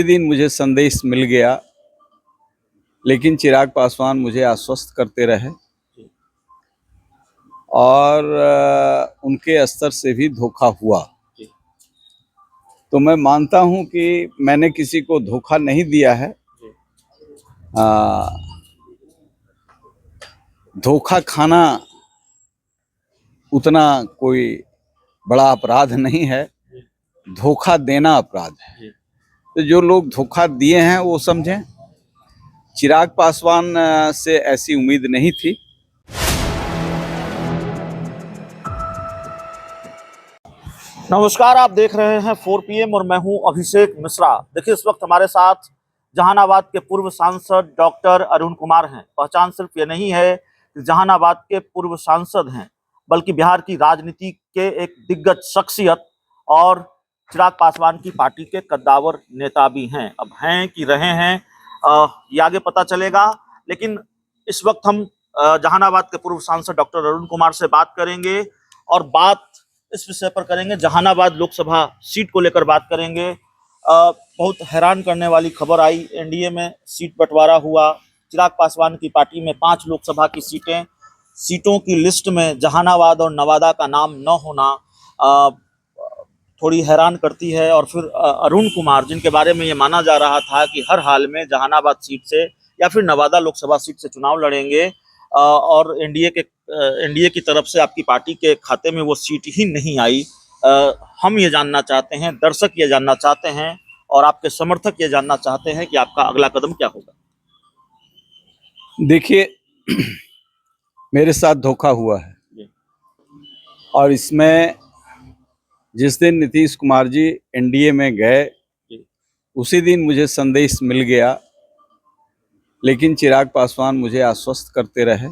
दिन मुझे संदेश मिल गया, लेकिन चिराग पासवान मुझे आश्वस्त करते रहे और उनके स्तर से भी धोखा हुआ। तो मैं मानता हूं कि मैंने किसी को धोखा नहीं दिया है। धोखा खाना उतना कोई बड़ा अपराध नहीं है, धोखा देना अपराध है। तो जो लोग धोखा दिए हैं वो समझें। चिराग पासवान से ऐसी उम्मीद नहीं थी। नमस्कार, आप देख रहे हैं 4 PM और मैं हूं अभिषेक मिश्रा। देखिए, इस वक्त हमारे साथ जहानाबाद के पूर्व सांसद डॉक्टर अरुण कुमार हैं। पहचान सिर्फ ये नहीं है कि जहानाबाद के पूर्व सांसद हैं, बल्कि बिहार की राजनीति के एक दिग्गज शख्सियत और चिराग पासवान की पार्टी के कद्दावर नेता भी हैं। अब हैं कि रहे हैं ये आगे पता चलेगा, लेकिन इस वक्त हम जहानाबाद के पूर्व सांसद डॉक्टर अरुण कुमार से बात करेंगे और बात इस विषय पर करेंगे। जहानाबाद लोकसभा सीट को लेकर बात करेंगे। बहुत हैरान करने वाली खबर आई, एनडीए में सीट बंटवारा हुआ। चिराग पासवान की पार्टी में 5 लोकसभा की सीटों की लिस्ट में जहानाबाद और नवादा का नाम न होना थोड़ी हैरान करती है। और फिर अरुण कुमार, जिनके बारे में ये माना जा रहा था कि हर हाल में जहानाबाद सीट से या फिर नवादा लोकसभा सीट से चुनाव लड़ेंगे और एनडीए की तरफ से आपकी पार्टी के खाते में वो सीट ही नहीं आई। हम ये जानना चाहते हैं, दर्शक ये जानना चाहते हैं और आपके समर्थक ये जानना चाहते हैं कि आपका अगला कदम क्या होगा। देखिए, मेरे साथ धोखा हुआ है और इसमें जिस दिन नीतीश कुमार जी एनडीए में गए उसी दिन मुझे संदेश मिल गया, लेकिन चिराग पासवान मुझे आश्वस्त करते रहे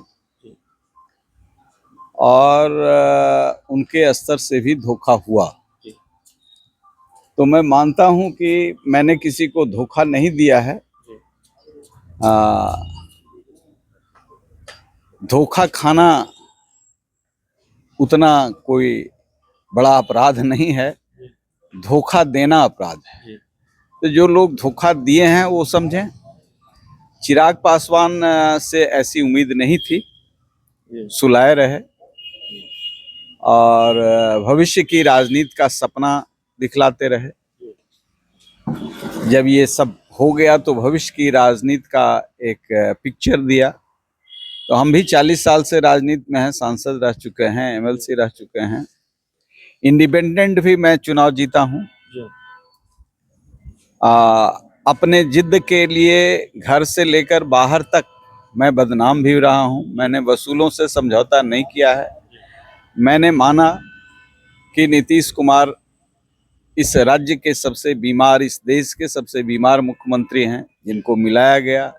और उनके स्तर से भी धोखा हुआ। तो मैं मानता हूं कि मैंने किसी को धोखा नहीं दिया है। धोखा खाना उतना कोई बड़ा अपराध नहीं है, धोखा देना अपराध है। तो जो लोग धोखा दिए हैं वो समझें। चिराग पासवान से ऐसी उम्मीद नहीं थी, सुलाए रहे और भविष्य की राजनीति का सपना दिखलाते रहे। जब ये सब हो गया तो भविष्य की राजनीति का एक पिक्चर दिया। तो हम भी 40 साल से राजनीति में हैं, सांसद रह चुके हैं, एमएलसी रह चुके हैं, इंडिपेंडेंट भी मैं चुनाव जीता हूं। अपने जिद के लिए घर से लेकर बाहर तक मैं बदनाम भी रहा हूं। मैंने वसूलों से समझौता नहीं किया है। मैंने माना कि नीतीश कुमार इस राज्य के सबसे बीमार, इस देश के सबसे बीमार मुख्यमंत्री हैं, जिनको मिलाया गया।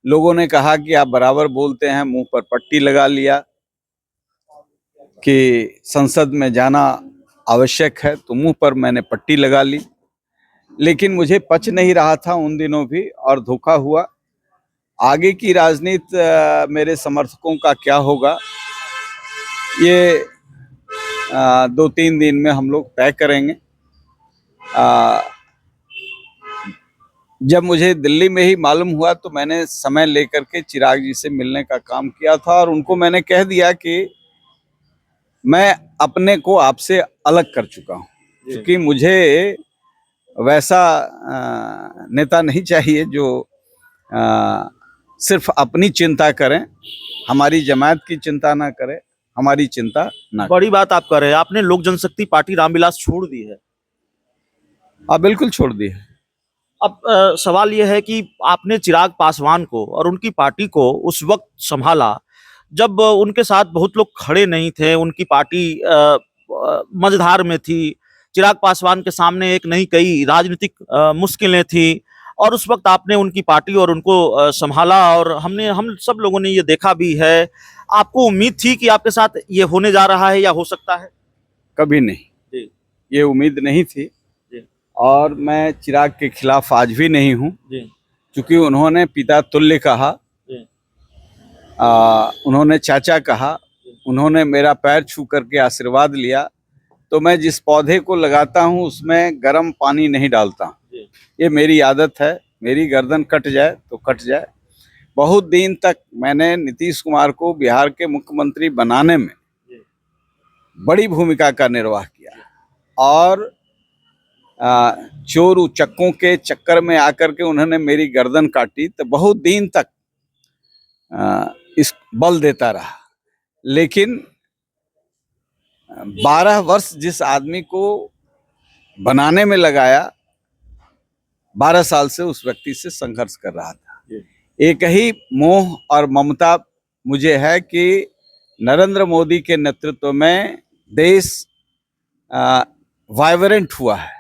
लोगों ने कहा कि आप बराबर बोलते हैं, मुंह पर पट्टी लगा लिया कि संसद में जाना आवश्यक है, तो मुंह पर मैंने पट्टी लगा ली। लेकिन मुझे पच नहीं रहा था उन दिनों भी और धोखा हुआ। आगे की राजनीति मेरे समर्थकों का क्या होगा, ये 2-3 दिन में हम लोग तय करेंगे। जब मुझे दिल्ली में ही मालूम हुआ तो मैंने समय लेकर के चिराग जी से मिलने का काम किया था और उनको मैंने कह दिया कि मैं अपने को आपसे अलग कर चुका हूँ, क्योंकि मुझे वैसा नेता नहीं चाहिए जो सिर्फ अपनी चिंता करें, हमारी जमात की चिंता ना करे, हमारी चिंता ना। बड़ी बात आप कर रहे हैं, आपने लोक जनशक्ति पार्टी रामविलास छोड़ दी है। बिल्कुल छोड़ दी है। अब सवाल यह है कि आपने चिराग पासवान को और उनकी पार्टी को उस वक्त संभाला जब उनके साथ बहुत लोग खड़े नहीं थे, उनकी पार्टी मझधार में थी, चिराग पासवान के सामने एक नहीं कई राजनीतिक मुश्किलें थी और उस वक्त आपने उनकी पार्टी और उनको संभाला और हम सब लोगों ने ये देखा भी है। आपको उम्मीद थी कि आपके साथ ये होने जा रहा है या हो सकता है? कभी नहीं, ये उम्मीद नहीं थी और मैं चिराग के खिलाफ आज भी नहीं हूँ, क्योंकि उन्होंने पिता तुल्य कहा, उन्होंने चाचा कहा, उन्होंने मेरा पैर छू करके आशीर्वाद लिया। तो मैं जिस पौधे को लगाता हूँ उसमें गर्म पानी नहीं डालता, जी। ये मेरी आदत है, मेरी गर्दन कट जाए तो कट जाए। बहुत दिन तक मैंने नीतीश कुमार को बिहार के मुख्यमंत्री बनाने में जी। बड़ी भूमिका का निर्वाह किया और चोर उचक्कों के चक्कर में आकर के उन्होंने मेरी गर्दन काटी तो बहुत दिन तक इस बल देता रहा। लेकिन 12 वर्ष जिस आदमी को बनाने में लगाया, 12 साल से उस व्यक्ति से संघर्ष कर रहा था। एक ही मोह और ममता मुझे है कि नरेंद्र मोदी के नेतृत्व में देश वाइब्रेंट हुआ है।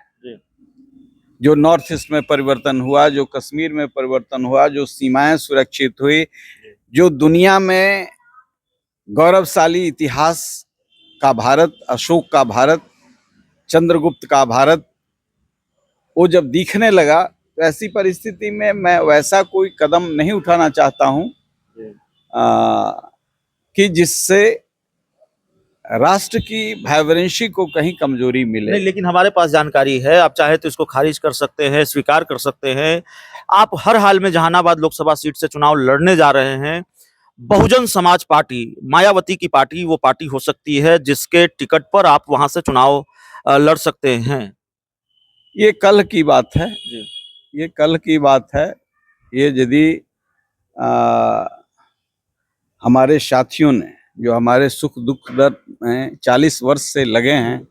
जो नॉर्थ ईस्ट में परिवर्तन हुआ, जो कश्मीर में परिवर्तन हुआ, जो सीमाएं सुरक्षित हुई, जो दुनिया में गौरवशाली इतिहास का भारत, अशोक का भारत, चंद्रगुप्त का भारत, वो जब दिखने लगा तो ऐसी परिस्थिति में मैं वैसा कोई कदम नहीं उठाना चाहता हूं कि जिससे राष्ट्र की वाइब्रेंसी को कहीं कमजोरी मिले। नहीं, लेकिन हमारे पास जानकारी है, आप चाहे तो इसको खारिज कर सकते हैं, स्वीकार कर सकते हैं। आप हर हाल में जहानाबाद लोकसभा सीट से चुनाव लड़ने जा रहे हैं। बहुजन समाज पार्टी, मायावती की पार्टी, वो पार्टी हो सकती है जिसके टिकट पर आप वहां से चुनाव लड़ सकते हैं। ये कल की बात है जी। ये कल की बात है। ये यदि हमारे साथियों ने जो हमारे सुख दुख दर्द में 40 वर्ष से लगे हैं,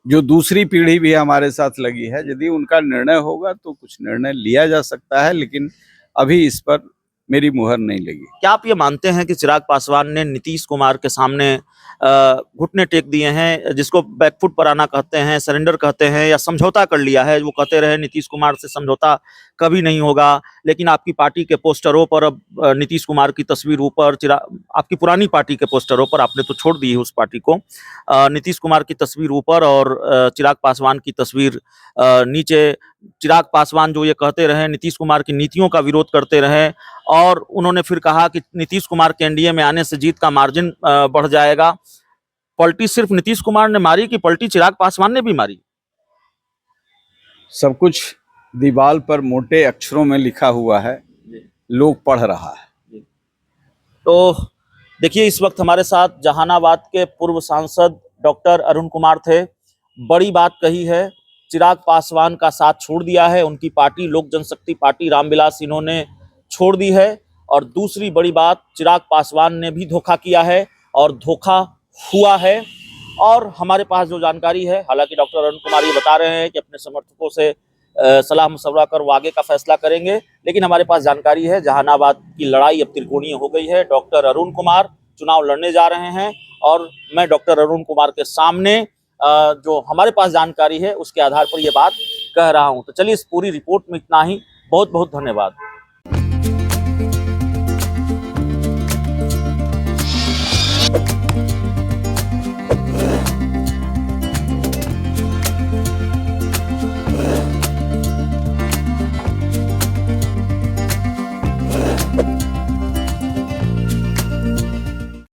जो दूसरी पीढ़ी भी हमारे साथ लगी है, यदि उनका निर्णय होगा तो कुछ निर्णय लिया जा सकता है, लेकिन अभी इस पर मेरी मुहर नहीं लगी। क्या आप ये मानते हैं कि चिराग पासवान ने नीतीश कुमार के सामने घुटने टेक दिए हैं, जिसको बैकफुट पर आना कहते हैं, सरेंडर कहते हैं, या समझौता कर लिया है? वो कहते रहे नीतीश कुमार से समझौता कभी नहीं होगा, लेकिन आपकी पार्टी के पोस्टरों पर अब नीतीश कुमार की तस्वीर ऊपर, आपकी पुरानी पार्टी के पोस्टरों पर, आपने तो छोड़ दी है उस पार्टी को, नीतीश कुमार की तस्वीर ऊपर और चिराग पासवान की तस्वीर नीचे। चिराग पासवान जो ये कहते रहे नीतीश कुमार की नीतियों का विरोध करते रहे, और उन्होंने फिर कहा कि नीतीश कुमार के एनडीए में आने से जीत का मार्जिन बढ़ जाएगा। पलटी सिर्फ नीतीश कुमार ने मारी कि पलटी चिराग पासवान ने भी मारी? सब कुछ दीवार पर मोटे अक्षरों में लिखा हुआ है, लोग पढ़ रहा है। तो देखिए, इस वक्त हमारे साथ जहानाबाद के पूर्व सांसद डॉक्टर अरुण कुमार थे। बड़ी बात कही है, चिराग पासवान का साथ छोड़ दिया है, उनकी पार्टी लोक जनशक्ति पार्टी रामविलास इन्होंने छोड़ दी है। और दूसरी बड़ी बात, चिराग पासवान ने भी धोखा किया है और धोखा हुआ है। और हमारे पास जो जानकारी है, हालांकि डॉक्टर अरुण कुमार ये बता रहे हैं कि अपने समर्थकों से सलाह मशवरा कर वो आगे का फैसला करेंगे, लेकिन हमारे पास जानकारी है जहानाबाद की लड़ाई अब त्रिकोणीय हो गई है। डॉक्टर अरुण कुमार चुनाव लड़ने जा रहे हैं और मैं डॉक्टर अरुण कुमार के सामने जो हमारे पास जानकारी है उसके आधार पर ये बात कह रहा हूं। तो चलिए, इस पूरी रिपोर्ट में इतना ही। बहुत बहुत धन्यवाद।